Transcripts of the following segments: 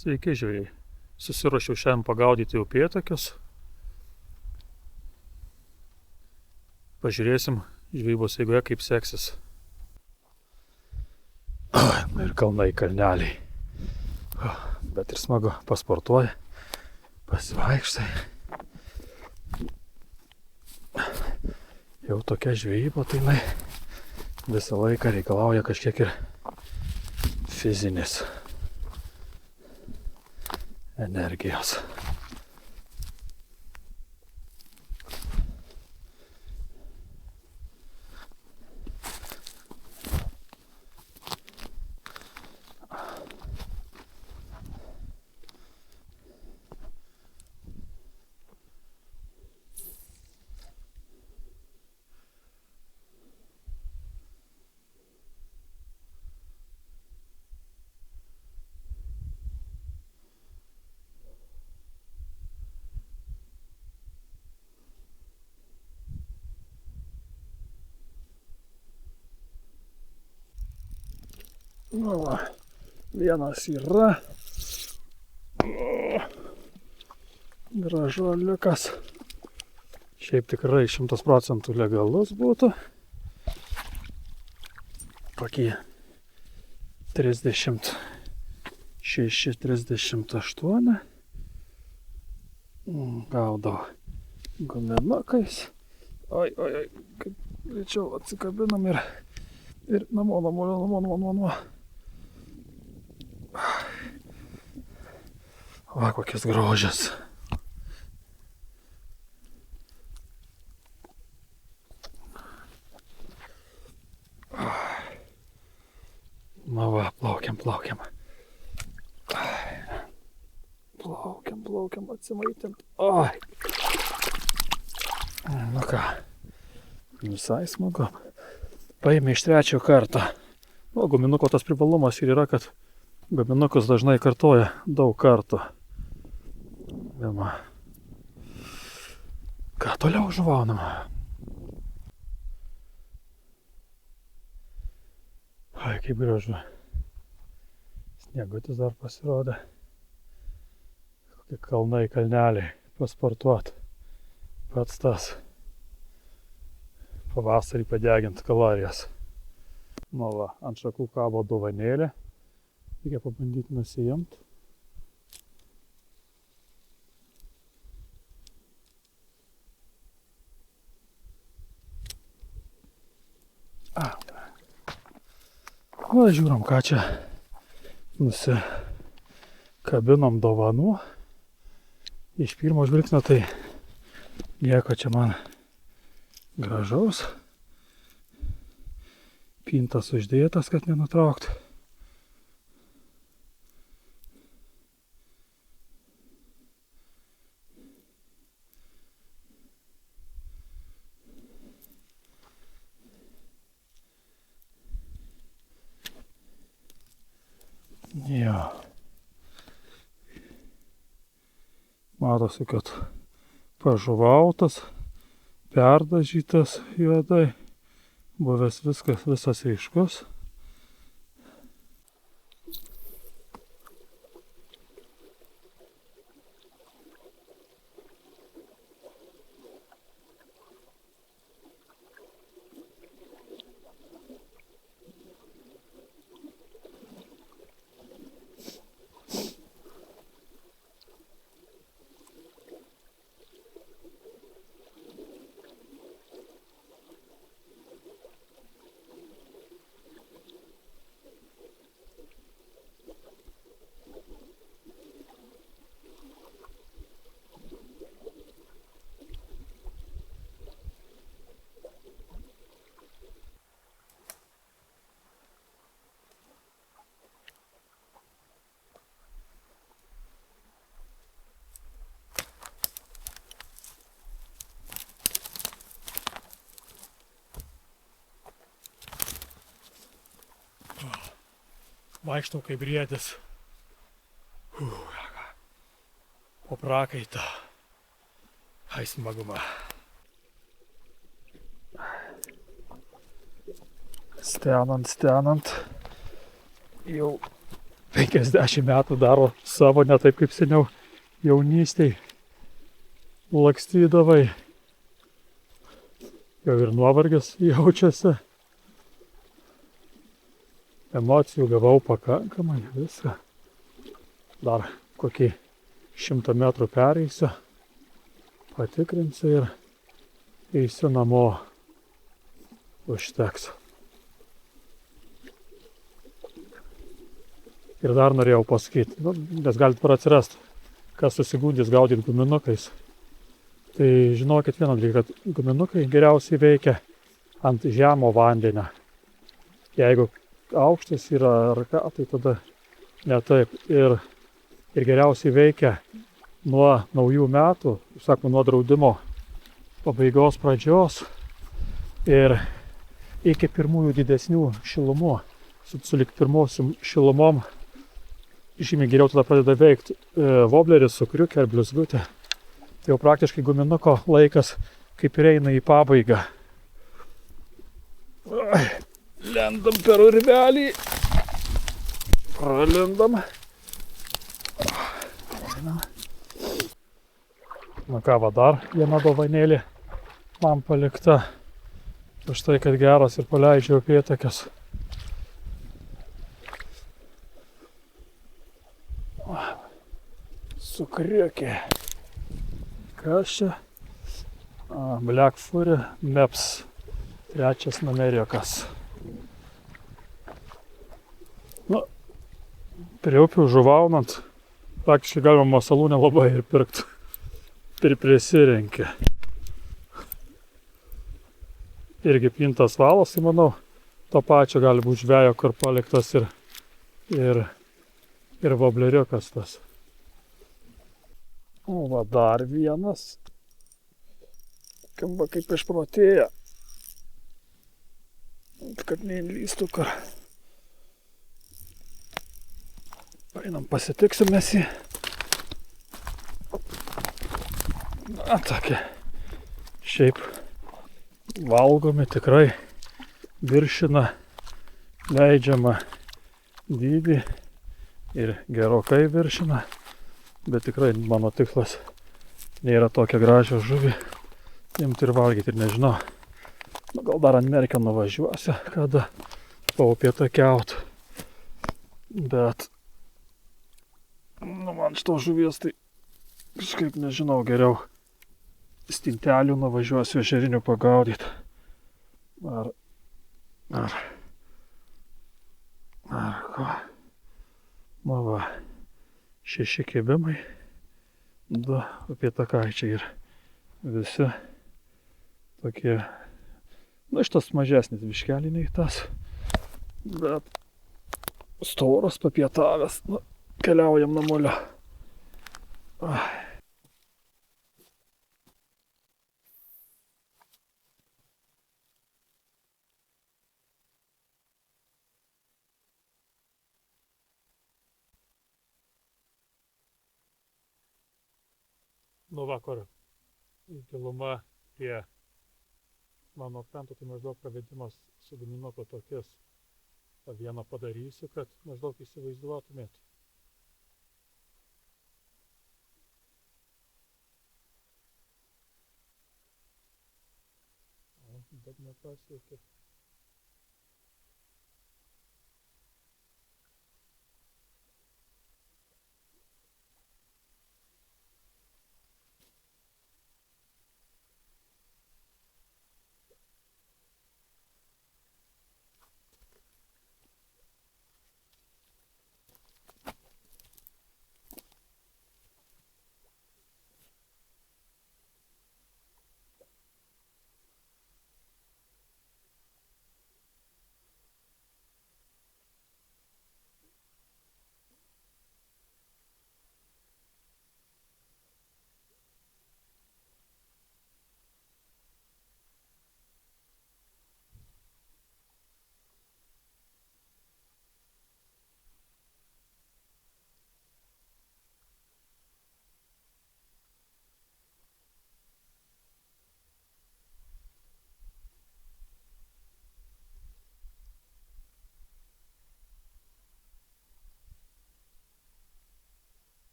Sveiki žvejai. Susiruošiau šiandien pagaudyti upėtakius. Pažiūrėsim žvejybos eigoje, kaip seksis. Ir kalnai, kalneliai. Bet ir smagu, pasportuoji, pasivaikštai. Jau tokia žvejyba, tai jinai visą laiką reikalauja kažkiek ir fizinės energijos. Nu va, vienas yra. Gražuoliukas. Šiaip tikrai 100% legalus būtų. Tokį 36-38. Gaudau guminukais. Oi, kaip greičiau atsikabinam ir namo. Va, kokias grožės. Na va, plaukiam. Plaukiam, atsimaitint. Oi. Nu ką, visai smagu. Paėmė iš trečio kartą. O guminuko tas privalumas ir yra, kad guminukus dažnai kartoja daug kartų. Vėlma. Ką toliau žuvaunam? Ai, kaip gražu. Sniegutis dar pasirodė. Kokie kalnai, kalneliai. Pasportuot. Pats tas. Pavasarį padegint kalorijas. Nu va, ant šakų kabo dovanėlė. Reikia pabandyti nusiimt. Va, žiūrim, ką čia nusikabinom dovanų. Iš pirmo žvilgsnio tai nieko čia man gražaus. Pintas uždėtas, kad nenutraukt. Jo. Matosi, kad pažuvautas, perdažytas juodai, buvęs visas ryškus. Vaikštau kaip briedis. Po prakaitą. Ai, smaguma. Stenant. Jau 50 metų daro savo, ne taip kaip seniau jaunystėj lakstydavai. Jau ir nuovargis jaučiasi. Emocijų gavau pakankamai, viską. Dar kokį 100 metrų pereisiu, patikrinsiu ir eisiu namo. Užteks. Ir dar norėjau pasakyti, nes galit atsirast, kas susigundys gaudyti guminukais. Tai žinokit vieną dalyką, kad guminukai geriausiai veikia ant žemo vandenio. Jeigu aukštas yra ar ką, tai tada ne taip. Ir geriausiai veikia nuo naujų metų, sakoma, nuo draudimo pabaigos pradžios ir iki pirmųjų didesnių šilumų. Sulig pirmosiom šilumom žymiai geriau tada pradeda veikti wobleris su kriuke ar blizgutė. Tai jau praktiškai guminuko laikas kaip ir eina į pabaigą. Lendam per urvelį. Pralendam. Na ką, va dar viena dovanėlė man palikta. Už tai, kad geras ir paleidžiau upėtakes. Su kriukė. Kas čia? Black Fury Meps. 3 numeriukas. Nu, prie upių žuvaunant, praktiškai galima masalų nelabai ir pirkti. Prisirenkia. Irgi pintas valas, tai manau, to pačio gali būti žvejo, kur paliktas ir vobleriukas tas. O, va dar vienas. Kamba kaip išprotėja. Kad neįlystų kur. Einam pasitiksim mes jį. Na, tokie. Šiaip valgomi tikrai viršina leidžiamą dydį ir gerokai viršina. Bet tikrai mano tikslas nėra tokia gražią žuvį imti ir valgyti ir nežinau. Nu, gal dar ant merkio nuvažiuosiu, kada paupėtakiaut. Bet man šitos žuvies tai kažkaip nežinau, geriau stintelių nuvažiuosiu ežerinių pagaudyti. Ar ko. Nu va. 6 kibimai, 2 upėtakaičiai ir visi tokie, nu šitas mažesnis biškelį nei tas, bet storas papietavęs, nu keliaujam namolio. Nu vakar giluma prie mano kranto, tai maždaug pravedimas su guminuko tokias. Vieną padarysiu, kad maždaug įsivaizduotumėt. Bet nepasiekė.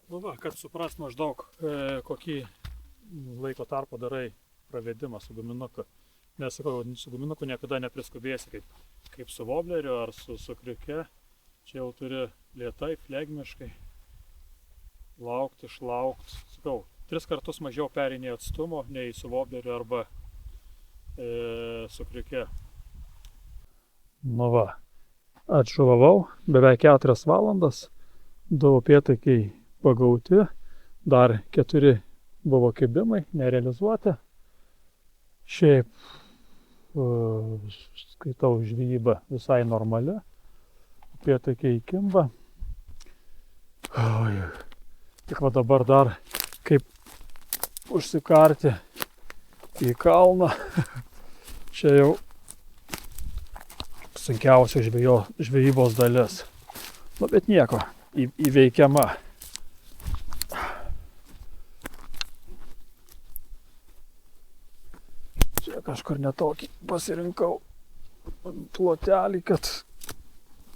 Nu va, kad suprast maždaug, kokį laiko tarpą darai pravedimą su guminuku. Nes, sakau, su guminuku niekada nepriskubėsi, kaip su vobleriu ar su kriuke. Čia jau turi lėtai, flegmiškai laukt, išlaukt. Sakau, 3 kartus mažiau pereinė atstumo nei su vobleriu arba su kriuke. Nu va, atžuvavau beveik 4 valandas, 2 upėtakiai pagauti, dar 4 buvo kibimai, nerealizuoti. Šiaip skaitau žvejyba visai normali, upėtakiai kimba. Tik va dabar dar kaip užsikarti į kalną. Čia jau sunkiausia žvejybos dalis. Nu, bet nieko, įveikiama. Čia kažkur netokį pasirinkau plotelį, kad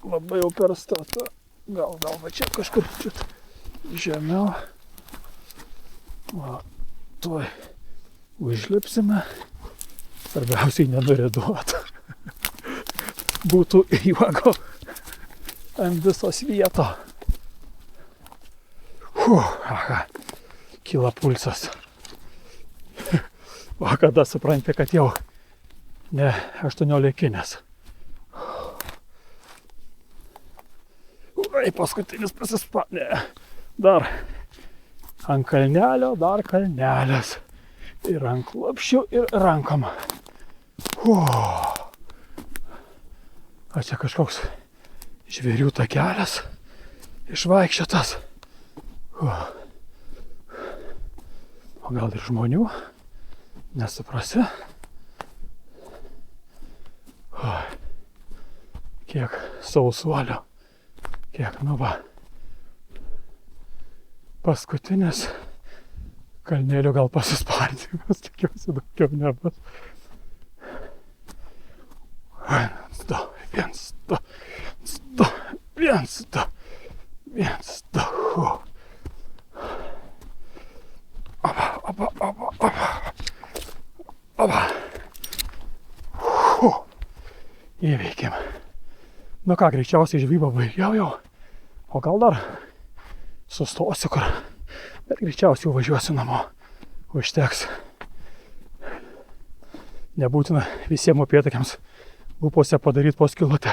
labai jau per statą. Gal va čia kažkur žemiau. Va, tuoj užlipsime. Svarbiausiai nenuriduot. Būtų juoko ant visos vieto. Aha, kyla pulsas. O kada supranti, kad jau ne 18-kinės. Paskutinis ne. Dar ant kalnelio, dar kalnelis. Ir ant klapščių, ir rankom. O čia kažkoks žvėrių takelis išvaikščiotas. O gal ir žmonių? Nesuprasi. Kiek sausuolio. Kiek, nu va. Paskutinis kalnėlio gal pasispardymas, tikiuosi daugiau nebus. 1, 2, 1, 2, 1, 2, 1, 2. Opa. Įveikėm. Nu ką, greičiausiai žvejybą baigiau jau. O gal dar sustosiu kur. Bet greičiausiai jau važiuosiu namo. Užteks. Nebūtina visiems upėtakiams lūpose padaryti po skylutę.